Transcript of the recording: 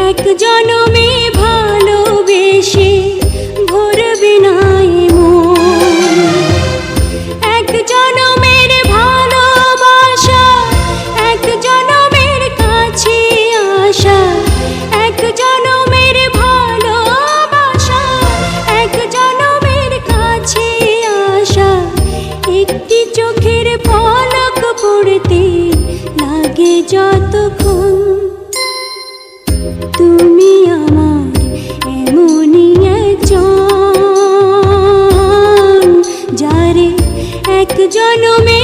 এক জনমে ভালোবেসে ভরবে না এ মন। এক জনমের ভালোবাসা, এক জনমের কাছে আসা, এক জনমের ভালোবাসা, এক জনমের কাছে আসা। একটি চোখের পলক পড়তে লাগে যতক্ষণ, তুমি আমার এমনই একজন, যারে এক জনমে